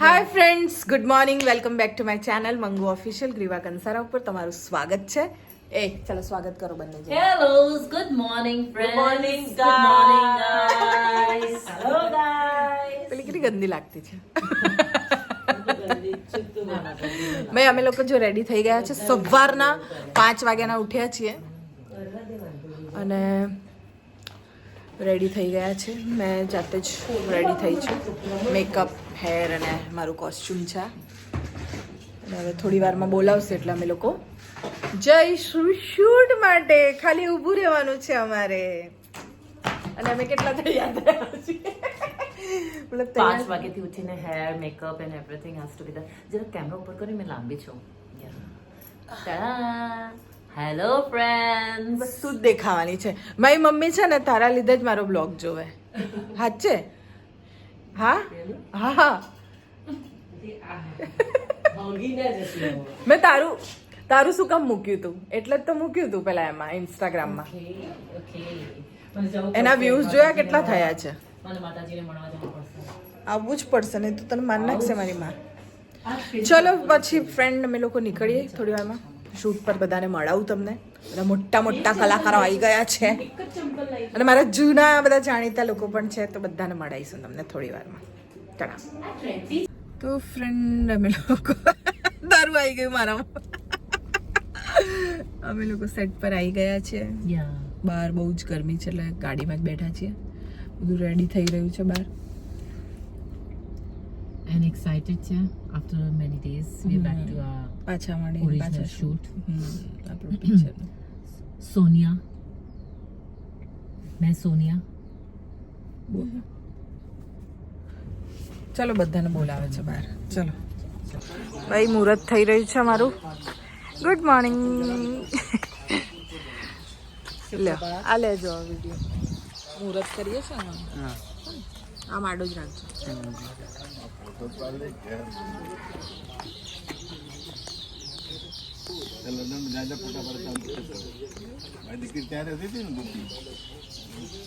Hi friends, good morning. Welcome back to my channel Mangu official. Griva Kansara ઉપર તમારું સ્વાગત છે. ચલો સ્વાગત કરો બંને જણ. Hello, good morning, friends. Good morning, Good morning, guys. Hello, guys. પેલી કેટલી ગંદી લાગતી છે. ભાઈ અમે લોકો જો રેડી થઈ ગયા છે. સવારના 5 વાગ્યાના ઉઠ્યા છીએ અને રેડી થઈ ગયા છે. મેં જાતે જ રેડી થઈ છું. મેકઅપ, હેર અને મારું કોસ્ચ્યુમ છે. અને હવે થોડી વારમાં બોલાવશે એટલે અમે લોકો જઈશું શૂટ માટે. ખાલી ઊભું રહેવાનું છે અમારે. અને અમે કેટલા તૈયાર થયા છીએ. મતલબ 5 વાગ્યાથી ઉઠીને hair, makeup and everything has to be done. જરા કેમેરા ઉપર કરી, મેં લાંબી છું. Ta-da! Hello, friends. વસ્તુ જ દેખાવાની છે. મારી મમ્મી છે ને તારા લીધે જ મારો બ્લોગ જોવે. સાચે? હા હા હા. મેં તારું શું કામ મૂક્યું તું? એટલે જ તો મૂક્યું તું પેલા એમાં ઇન્સ્ટાગ્રામમાં. Okay. એના વ્યૂઝ જોયા કેટલા થયા છે. મને માતાજીને મળવા જવું પડશે. આવવું જ પડશે ને તો તને માન નાખશે મારી માં. ચલો પછી ફ્રેન્ડ અમે લોકો નીકળીએ થોડી વારમાં. શૂટ પર બધાને મળાવું તમને. બધા મોટા મોટા કલાકારો આવી ગયા છે અને મારા જૂના બધા જાણીતા લોકો પણ છે, તો બધાને મળાવીશું તમને થોડી વારમાં. ચલા તો ફ્રેન્ડ અમે લોકો દારૂ આવી ગયું મારામાં. અમે લોકો સેટ પર આવી ગયા છે. Yeah. બહાર બહુ જ ગરમી છે એટલે ગાડીમાં જ બેઠા છીએ. બધું રેડી થઈ રહ્યું છે બહાર. And excited છે. After many days we are back to our પાછા મળી original પાછા shoot. આપણું પિક્ચર. સોનિયા. મેં સોનિયા. ચલો બધાને બોલાવે છે બહાર. ચલો ભાઈ, મુહૂર્ત થઈ રહ્યું છે અમારું. Good morning. લે આ લેજો વિડીયો. મુહૂર્ત કરીએ છે ને. આમ આડો જ રાખજો. દીકરી ત્યારે હતી ને દુઃખી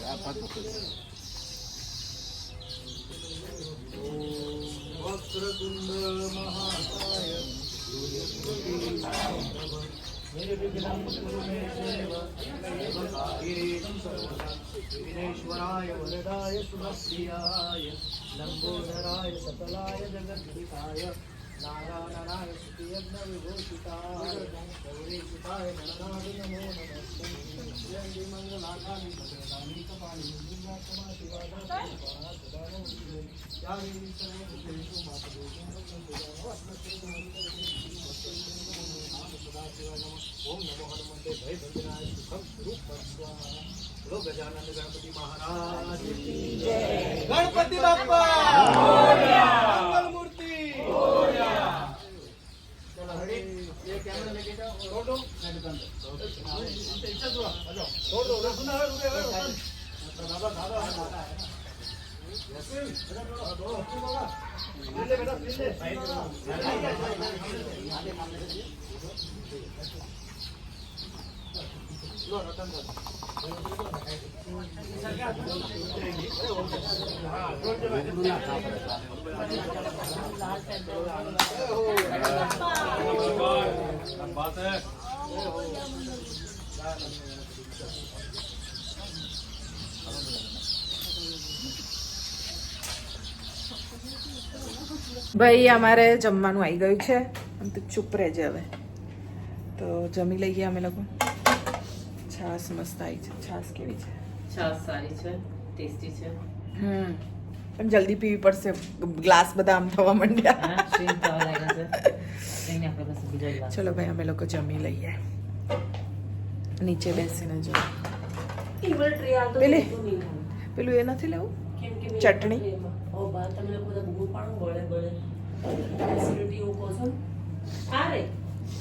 આ પાછું વિઘ્નેશ્વરાય વરદાય સુભદ્રિયાય લંબોદરાય સકલાય જગદ્વિકાય નારાયણાય સ્તુતિયજ્ઞ વિભૂષિતાય ગૌરીસુતાય ગણનાથ નમો નમસ્તે જય મંગલાકાની ભદ્રકાની કપાલી દુર્ગાક્ષમા શિવાદા ઓમ નમો હનુમંતે ભય ભંજનાય સુખમ સ્વરૂપ સ્વાહા. બોલો ગજાનંદ ગણપતિ મહારાજ કી જય. ગણપતિ બાપ્પા મોરયા. મંગલ મૂર્તિ મોરયા. ચલો રેડી. ये कैमरा लेके जाओ. छोड़ो मैं दुकान पे. इच्छा दो आ जाओ. छोड़ो रे सुना है रुके दादा दादा है. यसिन बेटा दो बाबा. ले बेटा ले. लो रतन दादा. बात है. ભાઈ અમારે જમવાનું આવી ગયું છે. આમ તો ચૂપ રહેજે હવે. તો જમી લઈએ અમે લોકો. છાસ મસ્ત આવી છે. છાસ કેવી છે? છાશ સારી છે, ટેસ્ટી છે. પણ જલ્દી પીવી પડશે. ગ્લાસ બધા આમ થવા માંડ્યા. હા, સ્ટ્રીમ થવા લાગ્યા છે. એને આપણે પાસે બીજો ગ્લાસ. ચલો ભાઈ અમે લોકો જમી લઈએ. નીચે બેસીને જો પેલી પેલું એ નથી લેવું ચટણી.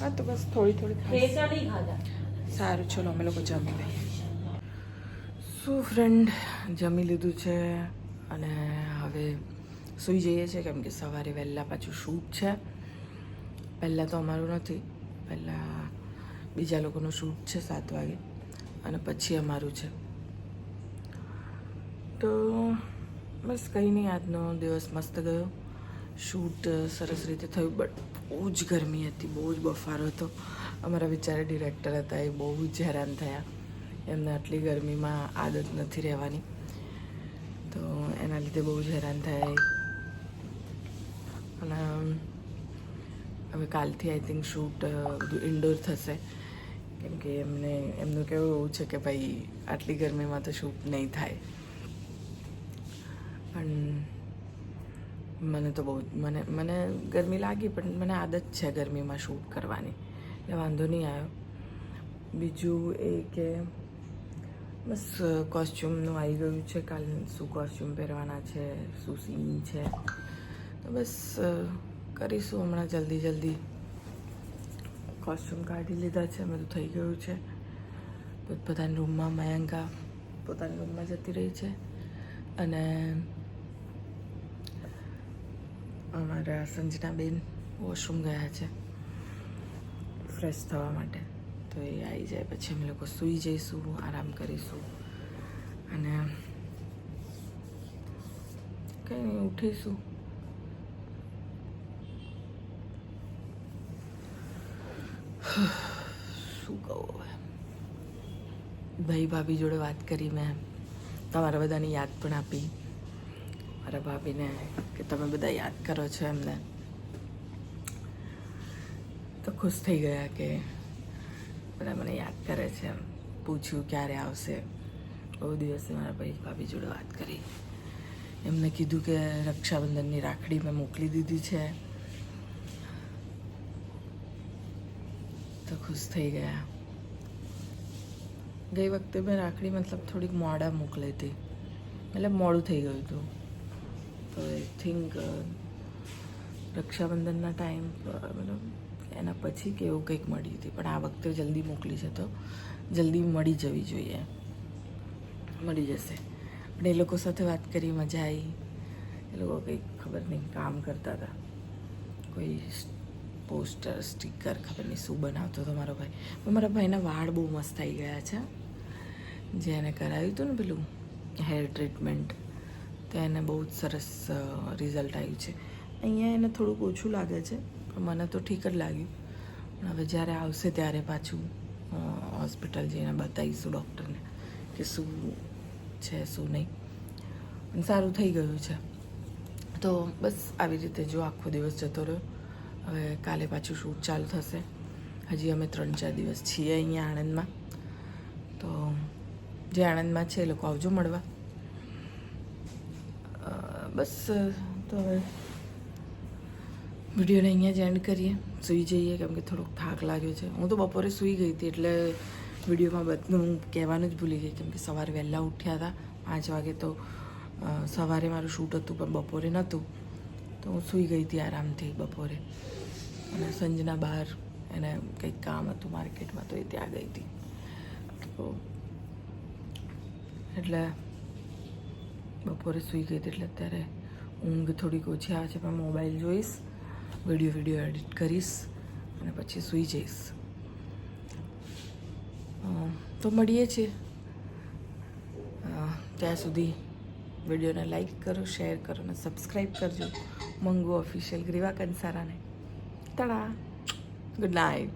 હા તો બસ થોડી થોડી સારું. ચલો અમે લોકો જમી લઈએ. શું ફ્રેન્ડ, જમી લીધું છે અને હવે સૂઈ જઈએ છીએ કેમ કે સવારે વહેલા પાછું શૂટ છે. પહેલાં તો અમારું નથી, પહેલાં બીજા લોકોનું શૂટ છે 7 વાગે અને પછી અમારું છે. તો બસ કંઈ નહીં, આજનો દિવસ મસ્ત ગયો. શૂટ સરસ રીતે થયું, બટ બહુ જ ગરમી હતી, બહુ જ બફારો હતો. અમારા બિચારા ડિરેક્ટર હતા, એ બહુ જ હેરાન થયા. એમને આટલી ગરમીમાં આદત નથી રહેવાની, તો એના લીધે બહુ જ હેરાન થયા. અને હવે કાલથી આઈ થિંક શૂટ બધું ઇન્ડોર થશે, કેમ કે એમનું કહેવું એવું છે કે ભાઈ આટલી ગરમીમાં તો શૂટ નહીં થાય. પણ મને તો બહુ મને ગરમી લાગી, પણ મને આદત છે ગરમીમાં શૂટ કરવાની, એટલે વાંધો નહીં આવ્યો. બીજું એ કે બસ કોસ્ચ્યુમનું આવી ગયું છે, કાલે શું કોસ્ચ્યુમ પહેરવાના છે, શું સીન છે, તો બસ કરીશું હમણાં જલ્દી. કોસ્ચ્યુમ કાઢી લીધા છે, બધું થઈ ગયું છે. પોતાના રૂમમાં મયંકા પોતાના રૂમમાં જતી રહી છે, અને અમારા સંજનાબેન વોશરૂમ ગયા છે ફ્રેશ થવા માટે. તો એ આવી જાય પછી અમે લોકો સૂઈ જઈશું, આરામ કરીશું, અને કંઈ નહીં ઉઠીશું. શું કહું હવે, ભાઈ ભાભી જોડે વાત કરી મેં, તમારા બધાની યાદ પણ આપી મારા ભાભીને કે તમે બધા યાદ કરો છો એમને, તો ખુશ થઈ ગયા કે બધા મને યાદ કરે છે. એમ પૂછ્યું ક્યારે આવશે. બહુ દિવસે મારા ભાઈ ભાભી જોડે વાત કરી. એમને કીધું કે રક્ષાબંધનની રાખડી મેં મોકલી દીધી છે, તો ખુશ થઈ ગયા. ગઈ વખતે મેં રાખડી મતલબ થોડીક મોડા મોકલી હતી, મતલબ મોડું થઈ ગયું હતું. તો આઈ થિંક રક્ષાબંધનના ટાઈમ મતલબ એના પછી કે એવું કંઈક મળી હતી, પણ આ વખતે જલ્દી મોકલી છે, તો જલ્દી મળી જવી જોઈએ, મળી જશે. પણ એ લોકો સાથે વાત કરી, મજા આવી. એ લોકો કંઈક ખબર નહીં કામ કરતા હતા, કોઈ પોસ્ટર સ્ટીકર ખબર નહીં શું બનાવતો હતો મારો ભાઈ. પણ મારા ભાઈના વાળ બહુ મસ્ત થઈ ગયા છે, જે એને કરાવ્યું હતું ને પેલું હેર ટ્રીટમેન્ટ, તો એને બહુ જ સરસ રિઝલ્ટ આવ્યું છે. અહીંયા એને થોડુંક ઓછું લાગે છે, પણ મને તો ઠીક જ લાગ્યું. પણ હવે જ્યારે આવશે ત્યારે પાછું હોસ્પિટલ જઈને બતાવીશું ડૉક્ટરને કે શું છે શું નહીં. પણ સારું થઈ ગયું છે. તો બસ આવી રીતે જો આખો દિવસ જતો રહ્યો. હવે કાલે પાછું શૂટ ચાલુ થશે. હજી અમે 3-4 દિવસ છીએ અહીંયા આણંદમાં, તો જે આણંદમાં છે એ લોકો આવજો મળવા. બસ તો હવે વિડીયોને અહીંયા જ એન્ડ કરીએ, સૂઈ જઈએ, કેમ કે થોડોક થાક લાગ્યો છે. હું તો બપોરે સૂઈ ગઈ હતી, એટલે વિડીયોમાં બધું કહેવાનું જ ભૂલી ગઈ, કેમ કે સવારે વહેલા ઉઠ્યા હતા 5 વાગે. તો સવારે મારું શૂટ હતું પણ બપોરે નહોતું, તો હું સૂઈ ગઈ હતી આરામથી બપોરે. અને સંજના બહાર એને કંઈક કામ હતું માર્કેટમાં, તો એ ત્યાં ગઈ હતી. તો એટલે બપોરે સૂઈ ગઈ હતી, એટલે અત્યારે ઊંઘ થોડીક ઓછી આવે છે, પણ મોબાઈલ જોઈશ, વિડીયો એડિટ કરીશ અને પછી સૂઈ જઈશ. તો મળીએ છીએ. ત્યાં સુધી વિડીયોને લાઈક કરો, શેર કરો અને સબસ્ક્રાઈબ કરજો. મંગુ ઓફિશિયલ ગ્રીવા કંસારાને. તડા. Good night.